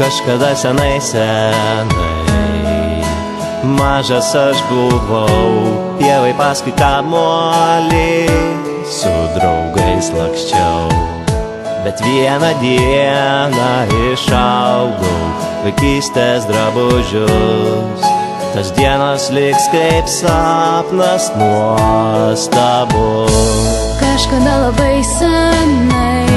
Kažkada senai mažas aš buvau, pievai paskui kamuolį su draugais lakščiau. Bet vieną dieną išaugau vaikystės drabužius. Tas dienos liks kaip sapnas nuostabus. Kažkada labai senai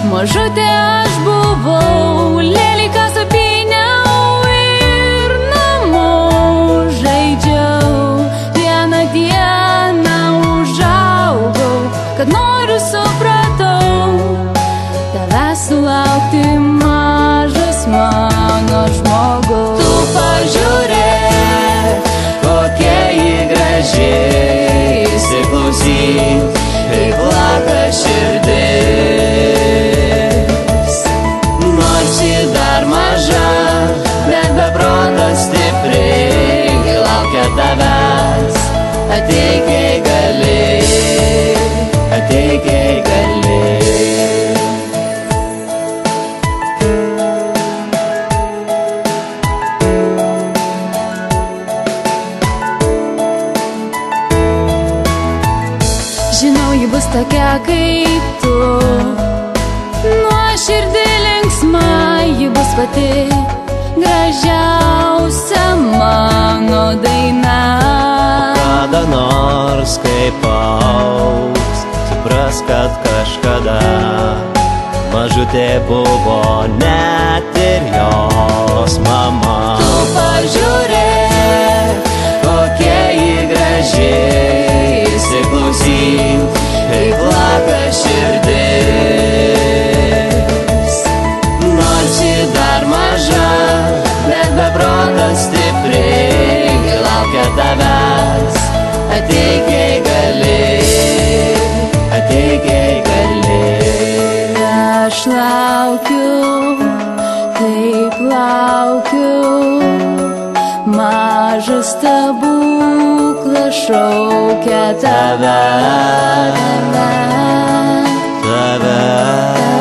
mažutė aš buvau, lėliką supyniau ir namų žaidžiau. Vieną dieną užaugau, kad noriu supratau, tavęs sulaukti mažas mano žmogus. Tu pažiūrėk, kokia ji graži, įsiklausyk, kaip plaka širdis. Nors ji dar maža, bet be proto stipri, laukia tavęs. Ateik, jei gali, ateik, jei gali. Žinau, ji bus tokia kaip tu, nuoširdi linksma, ji bus pati gražiausia mano daina. Kada nors kaip augs, supras, kad kažkada mažutė buvo net ir jos mama. Tu pažiūrėk, kokia ji graži, įsiklausyk, kaip plaka širdis. Nors ji dar maža, bet be proto stipri, laukia tavęs. Ateik, jei gali, ateik, jei gali. aš laukiu, taip laukiu, mažas stebuklas šaukia tave, tave, tave.